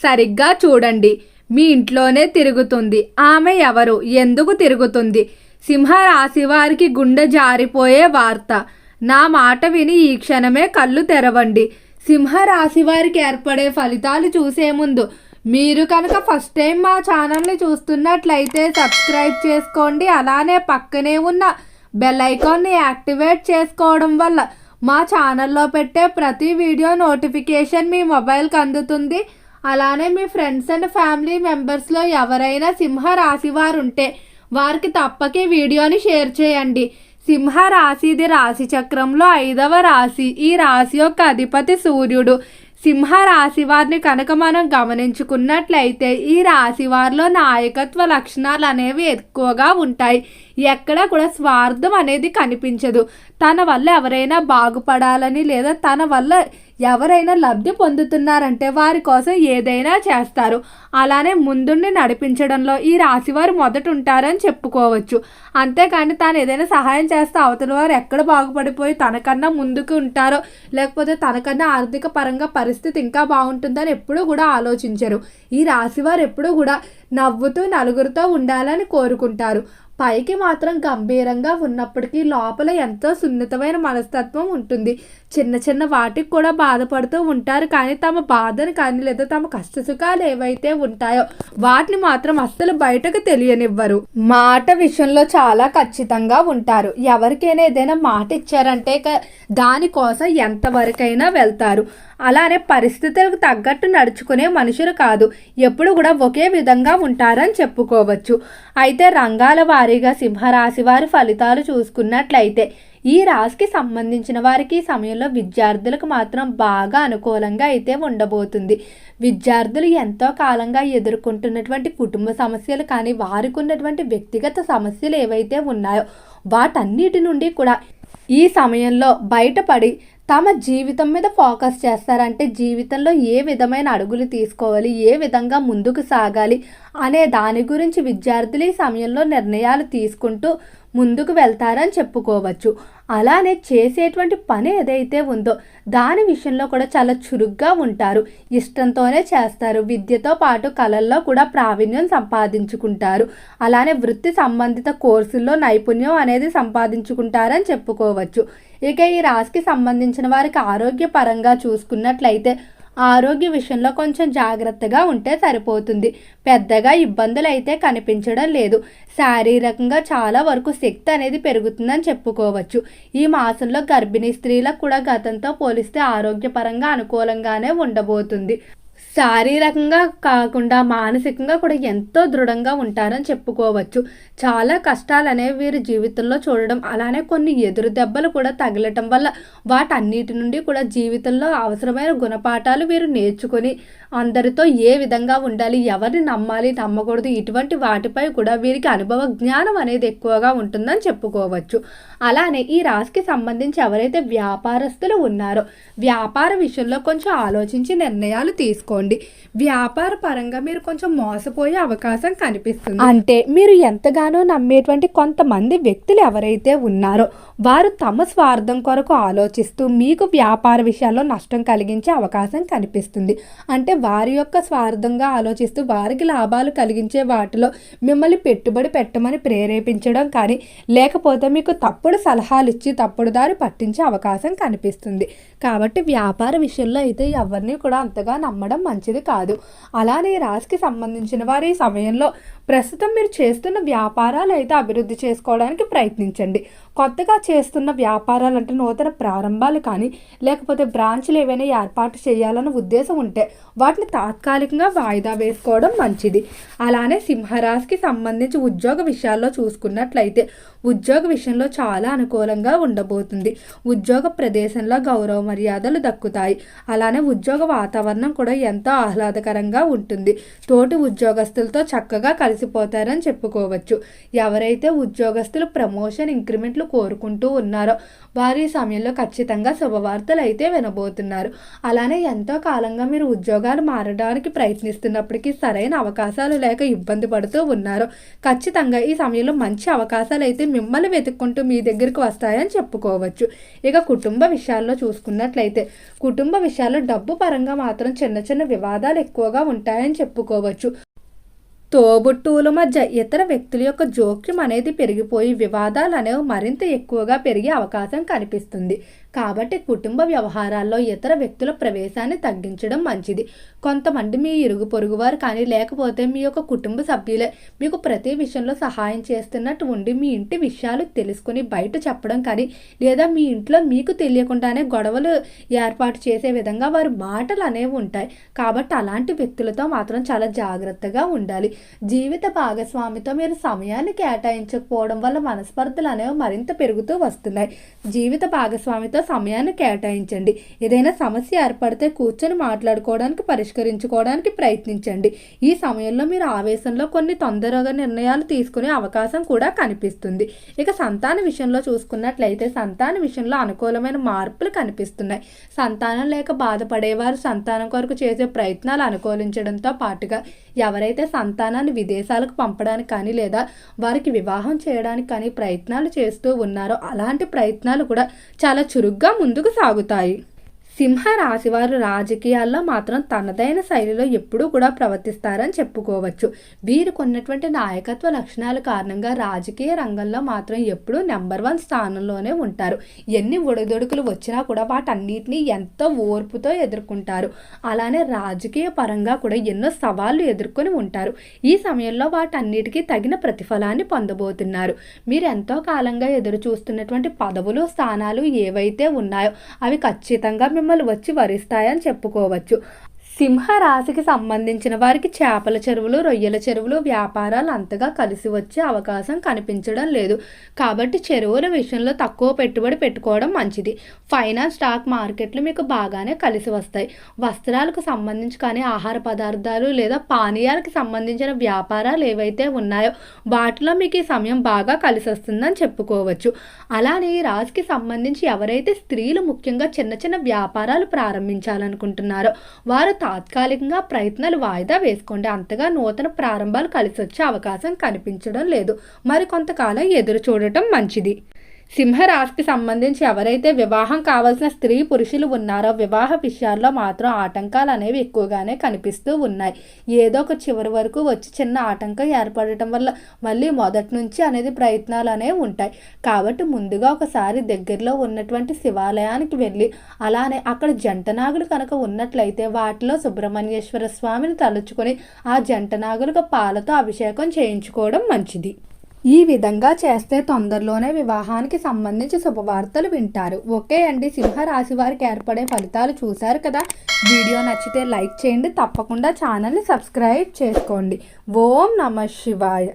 సరిగ్గా చూడండి. మీ ఇంట్లోనే తిరుగుతుంది. ఆమె ఎవరు? ఎందుకు తిరుగుతుంది? సింహరాశి వారికి గుండె జారిపోయే వార్త. నా మాట విని ఈ క్షణమే కళ్ళు తెరవండి. సింహరాశి వారికి ఏర్పడే ఫలితాలు చూసే ముందు మీరు కనుక ఫస్ట్ టైం మా ఛానల్ని చూస్తున్నట్లయితే సబ్స్క్రైబ్ చేసుకోండి. అలానే పక్కనే ఉన్న బెల్ ఐకాన్ని యాక్టివేట్ చేసుకోవడం వల్ల మా ఛానల్లో పెట్టే ప్రతి వీడియో నోటిఫికేషన్ మీ మొబైల్కి అందుతుంది. అలానే మీ ఫ్రెండ్స్ అండ్ ఫ్యామిలీ మెంబర్స్లో ఎవరైనా సింహరాశి వారు ఉంటే వారికి తప్పక ఈ వీడియోని షేర్ చేయండి. సింహరాశిది రాశి చక్రంలో 5వ రాశి. ఈ రాశి యొక్క అధిపతి సూర్యుడు. సింహరాశి వారిని కనుక మనం గమనించుకున్నట్లయితే ఈ రాశి వారిలో నాయకత్వ లక్షణాలు అనేవి ఎక్కువగా ఉంటాయి. ఎక్కడ కూడా స్వార్థం అనేది కనిపించదు. తన వల్ల ఎవరైనా బాగుపడాలని లేదా తన వల్ల ఎవరైనా లబ్ధి పొందుతున్నారంటే వారి కోసం ఏదైనా చేస్తారు. అలానే ముందుండి నడిపించడంలో ఈ రాశివారు మొదట ఉంటారని చెప్పుకోవచ్చు. అంతేకాని తాను ఏదైనా సహాయం చేస్తే అవతల వారు ఎక్కడ బాగుపడిపోయి తనకన్నా ముందుకు ఉంటారో లేకపోతే తనకన్నా ఆర్థిక పరంగా పరిస్థితి ఇంకా బాగుంటుందని ఎప్పుడూ కూడా ఆలోచించరు. ఈ రాశివారు ఎప్పుడూ కూడా నవ్వుతూ నలుగురితో ఉండాలని కోరుకుంటారు. పైకి మాత్రం గంభీరంగా ఉన్నప్పటికీ లోపల ఎంతో సున్నితమైన మనస్తత్వం ఉంటుంది. చిన్న చిన్న వాటికి కూడా బాధపడుతూ ఉంటారు. కానీ తమ బాధను కానీ లేదా తమ కష్టసుఖాలు ఏవైతే ఉంటాయో వాటిని మాత్రం అస్సలు బయటకు తెలియనివ్వరు. మాట విషయంలో చాలా ఖచ్చితంగా ఉంటారు. ఎవరికైనా ఏదైనా మాట ఇచ్చారంటే దానికోసం ఎంతవరకైనా వెళ్తారు. అలానే పరిస్థితులకు తగ్గట్టు నడుచుకునే మనుషులు కాదు. ఎప్పుడు కూడా ఒకే విధంగా ఉంటారని చెప్పుకోవచ్చు. అయితే రంగాల వారీగా సింహరాశి వారి ఫలితాలు చూసుకున్నట్లయితే ఈ రాశికి సంబంధించిన వారికి ఈ సమయంలో విద్యార్థులకు మాత్రం బాగా అనుకూలంగా అయితే ఉండబోతుంది. విద్యార్థులు ఎంతో కాలంగా ఎదుర్కొంటున్నటువంటి కుటుంబ సమస్యలు కానీ వారికి ఉన్నటువంటి వ్యక్తిగత సమస్యలు ఏవైతే ఉన్నాయో వాటన్నిటి నుండి కూడా ఈ సమయంలో బయటపడి తమ జీవితం మీద ఫోకస్ చేస్తారంటే జీవితంలో ఏ విధమైన అడుగులు తీసుకోవాలి, ఏ విధంగా ముందుకు సాగాలి అనే దాని గురించి విద్యార్థులు ఈ సమయంలో నిర్ణయాలు తీసుకుంటూ ముందుకు వెళ్తారని చెప్పుకోవచ్చు. అలానే చేసేటువంటి పని ఏదైతే ఉందో దాని విషయంలో కూడా చాలా చురుగ్గా ఉంటారు. ఇష్టంతోనే చేస్తారు. విద్యతో పాటు కళల్లో కూడా ప్రావీణ్యం సంపాదించుకుంటారు. అలానే వృత్తి సంబంధిత కోర్సుల్లో నైపుణ్యం అనేది సంపాదించుకుంటారని చెప్పుకోవచ్చు. ఇక ఈ రాశికి సంబంధించిన వారికి ఆరోగ్యపరంగా చూసుకున్నట్లయితే ఆరోగ్య విషయంలో కొంచెం జాగ్రత్తగా ఉంటే సరిపోతుంది. పెద్దగా ఇబ్బందులు అయితే కనిపించడం లేదు. శారీరకంగా చాలా వరకు శక్తి అనేది పెరుగుతుందని చెప్పుకోవచ్చు. ఈ మాసంలో గర్భిణీ స్త్రీలకు కూడా గతంతో పోలిస్తే ఆరోగ్యపరంగా అనుకూలంగానే ఉండబోతుంది. శారీరకంగా కాకుండా మానసికంగా కూడా ఎంతో దృఢంగా ఉంటారని చెప్పుకోవచ్చు. చాలా కష్టాలు అనేవి వీరి జీవితంలో చూడడం అలానే కొన్ని ఎదురు దెబ్బలు కూడా తగలటం వల్ల వాటన్నిటి నుండి కూడా జీవితంలో అవసరమైన గుణపాఠాలు వీరు నేర్చుకొని అందరితో ఏ విధంగా ఉండాలి, ఎవరిని నమ్మాలి నమ్మకూడదు ఇటువంటి వాటిపై కూడా వీరికి అనుభవ జ్ఞానం అనేది ఎక్కువగా ఉంటుందని చెప్పుకోవచ్చు. అలానే ఈ రాశికి సంబంధించి ఎవరైతే వ్యాపారస్తులు ఉన్నారో వ్యాపార విషయంలో కొంచెం ఆలోచించి నిర్ణయాలు తీసుకోండి. వ్యాపార పరంగా మీరు కొంచెం మోసపోయే అవకాశం కనిపిస్తుంది. అంటే మీరు ఎంతగానో నమ్మేటువంటి కొంతమంది వ్యక్తులు ఎవరైతే ఉన్నారో వారు తమ స్వార్థం కొరకు ఆలోచిస్తూ మీకు వ్యాపార విషయాల్లో నష్టం కలిగించే అవకాశం కనిపిస్తుంది. అంటే వారి యొక్క స్వార్థంగా ఆలోచిస్తూ వారికి లాభాలు కలిగించే వాటిలో మిమ్మల్ని పెట్టుబడి పెట్టమని ప్రేరేపించడం కానీ లేకపోతే మీకు తప్పుడు సలహాలు ఇచ్చి తప్పుడు దారి పట్టించే అవకాశం కనిపిస్తుంది. కాబట్టి వ్యాపార విషయంలో అయితే ఎవరిని కూడా అంతగా నమ్మడం మంచిది కాదు. అలానే రాశికి సంబంధించిన వారు ఈ సమయంలో ప్రస్తుతం మీరు చేస్తున్న వ్యాపారాలు అయితే అభివృద్ధి చేసుకోవడానికి ప్రయత్నించండి. కొత్తగా చేస్తున్న వ్యాపారాలు అంటే నూతన ప్రారంభాలు కానీ లేకపోతే బ్రాంచ్లు ఏవైనా ఏర్పాటు చేయాలన్న ఉద్దేశం ఉంటే వాటిని తాత్కాలికంగా వాయిదా వేసుకోవడం మంచిది. అలానే సింహరాశికి సంబంధించి ఉద్యోగ విషయాల్లో చూసుకున్నట్లయితే ఉద్యోగ విషయంలో చాలా అనుకూలంగా ఉండబోతుంది. ఉద్యోగ ప్రదేశంలో గౌరవ మర్యాదలు దక్కుతాయి. అలానే ఉద్యోగ వాతావరణం కూడా ఎంతో ఆహ్లాదకరంగా ఉంటుంది. తోటి ఉద్యోగస్తులతో చక్కగా కలిసిపోతారని చెప్పుకోవచ్చు. ఎవరైతే ఉద్యోగస్తులు ప్రమోషన్ ఇంక్రిమెంట్లు కోరుకుంటూ ఉన్నారో వారు ఈ సమయంలో ఖచ్చితంగా శుభవార్తలు అయితే వినబోతున్నారు. అలానే ఎంతో కాలంగా మీరు ఉద్యోగాలు మారడానికి ప్రయత్నిస్తున్నప్పటికీ సరైన అవకాశాలు లేక ఇబ్బంది పడుతూ ఉన్నారు. ఖచ్చితంగా ఈ సమయంలో మంచి అవకాశాలు అయితే మిమ్మల్ని వెతుక్కుంటూ మీ దగ్గరికి వస్తాయని చెప్పుకోవచ్చు. ఇక కుటుంబ విషయాల్లో చూసుకున్నట్లయితే కుటుంబ విషయాల్లో డబ్బు పరంగా మాత్రం చిన్న చిన్న వివాదాలు ఎక్కువగా ఉంటాయని చెప్పుకోవచ్చు. తోబుట్టువుల మధ్య ఇతర వ్యక్తుల యొక్క జోక్యం అనేది పెరిగిపోయి వివాదాలు అనేవి మరింత ఎక్కువగా పెరిగే అవకాశం కనిపిస్తుంది. కాబట్టి కుటుంబ వ్యవహారాల్లో ఇతర వ్యక్తుల ప్రవేశాన్ని తగ్గించడం మంచిది. కొంతమంది మీ ఇరుగు పొరుగు వారు కానీ లేకపోతే మీ యొక్క కుటుంబ సభ్యులే మీకు ప్రతి విషయంలో సహాయం చేస్తున్నట్టు ఉండి మీ ఇంటి విషయాలు తెలుసుకుని బయట చెప్పడం కానీ లేదా మీ ఇంట్లో మీకు తెలియకుండానే గొడవలు ఏర్పాటు చేసే విధంగా వారి మాటలు అనేవి ఉంటాయి. కాబట్టి అలాంటి వ్యక్తులతో మాత్రం చాలా జాగ్రత్తగా ఉండాలి. జీవిత భాగస్వామితో మీరు సమయాన్ని కేటాయించకపోవడం వల్ల మనస్పర్ధలు అనేవి మరింత పెరుగుతూ వస్తున్నాయి. జీవిత భాగస్వామితో సమయాన్ని కేటాయించండి. ఏదైనా సమస్య ఏర్పడితే కూర్చొని మాట్లాడుకోవడానికి పరిష్కరించుకోవడానికి ప్రయత్నించండి. ఈ సమయంలో మీరు ఆవేశంలో కొన్ని తొందరగా నిర్ణయాలు తీసుకునే అవకాశం కూడా కనిపిస్తుంది. ఇక సంతాన విషయంలో చూసుకున్నట్లయితే సంతాన విషయంలో అనుకూలమైన మార్పులు కనిపిస్తున్నాయి. సంతానం లేక బాధపడేవారు సంతానం కొరకు చేసే ప్రయత్నాలు అనుకూలించడంతో పాటుగా ఎవరైతే సంతానాన్ని విదేశాలకు పంపడానికి కానీ లేదా వారికి వివాహం చేయడానికి కానీ ప్రయత్నాలు చేస్తూ ఉన్నారో అలాంటి ప్రయత్నాలు కూడా చాలా చురుగ్గా ముందుకు సాగుతాయి. సింహ రాశివారు రాజకీయాల్లో మాత్రం తనదైన శైలిలో ఎప్పుడూ కూడా ప్రవర్తిస్తారని చెప్పుకోవచ్చు. వీరికి ఉన్నటువంటి నాయకత్వ లక్షణాల కారణంగా రాజకీయ రంగంలో మాత్రం ఎప్పుడూ నెంబర్ 1 స్థానంలోనే ఉంటారు. ఎన్ని ఒడిదొడుకులు వచ్చినా కూడా వాటన్నిటిని ఎంతో ఓర్పుతో ఎదుర్కొంటారు. అలానే రాజకీయ పరంగా కూడా ఎన్నో సవాళ్లు ఎదుర్కొని ఉంటారు. ఈ సమయంలో వాటన్నిటికీ తగిన ప్రతిఫలాన్ని పొందబోతున్నారు. మీరు ఎంతో కాలంగా ఎదురు చూస్తున్నటువంటి పదవులు స్థానాలు ఏవైతే ఉన్నాయో అవి ఖచ్చితంగా మిమ్మల్ని వచ్చి వరిస్తాయని చెప్పుకోవచ్చు. సింహ రాశికి సంబంధించిన వారికి చేపల చెరువులు రొయ్యల చెరువులు వ్యాపారాలు అంతగా కలిసి వచ్చే అవకాశం కనిపించడం లేదు. కాబట్టి చెరువుల విషయంలో తక్కువ పెట్టుబడి పెట్టుకోవడం మంచిది. ఫైనాన్స్ స్టాక్ మార్కెట్లు మీకు బాగానే కలిసి వస్తాయి. వస్త్రాలకు సంబంధించి కానీ ఆహార పదార్థాలు లేదా పానీయాలకు సంబంధించిన వ్యాపారాలు ఏవైతే ఉన్నాయో వాటిలో మీకు ఈ సమయం బాగా కలిసి వస్తుందని చెప్పుకోవచ్చు. అలానే ఈ రాశికి సంబంధించి ఎవరైతే స్త్రీలు ముఖ్యంగా చిన్న చిన్న వ్యాపారాలు ప్రారంభించాలనుకుంటున్నారో వారు తాత్కాలికంగా ప్రయత్నాలు వాయిదా వేసుకోండి. అంతగా నూతన ప్రారంభాలు కలిసి వచ్చే అవకాశం కనిపించడం లేదు. మరి కొంతకాలం ఎదురు చూడటం మంచిది. సింహరాశికి సంబంధించి ఎవరైతే వివాహం కావాల్సిన స్త్రీ పురుషులు ఉన్నారో వివాహ విషయాల్లో మాత్రం ఆటంకాలు అనేవి ఎక్కువగానే కనిపిస్తూ ఉన్నాయి. ఏదో ఒక చివరి వరకు వచ్చి చిన్న ఆటంకం ఏర్పడటం వల్ల మళ్ళీ మొదటి నుంచి అనేది ప్రయత్నాలు అనేవి ఉంటాయి. కాబట్టి ముందుగా ఒకసారి దగ్గరలో ఉన్నటువంటి శివాలయానికి వెళ్ళి అలానే అక్కడ జంటనాగులు కనుక ఉన్నట్లయితే వాటిలో సుబ్రహ్మణ్యేశ్వర స్వామిని తలుచుకొని ఆ జంటనాగులకు పాలతో అభిషేకం చేయించుకోవడం మంచిది. ఈ విధంగా చేస్తే తొందరలోనే వివాహానికి సంబంధించి శుభవార్తలు వింటారు. ఓకే అండి, సింహరాశి వారికి ఏర్పడే ఫలితాలు చూశారు కదా. వీడియో నచ్చితే లైక్ చేయండి. తప్పకుండా ఛానల్ని సబ్స్క్రైబ్ చేసుకోండి. ఓం నమః శివాయ.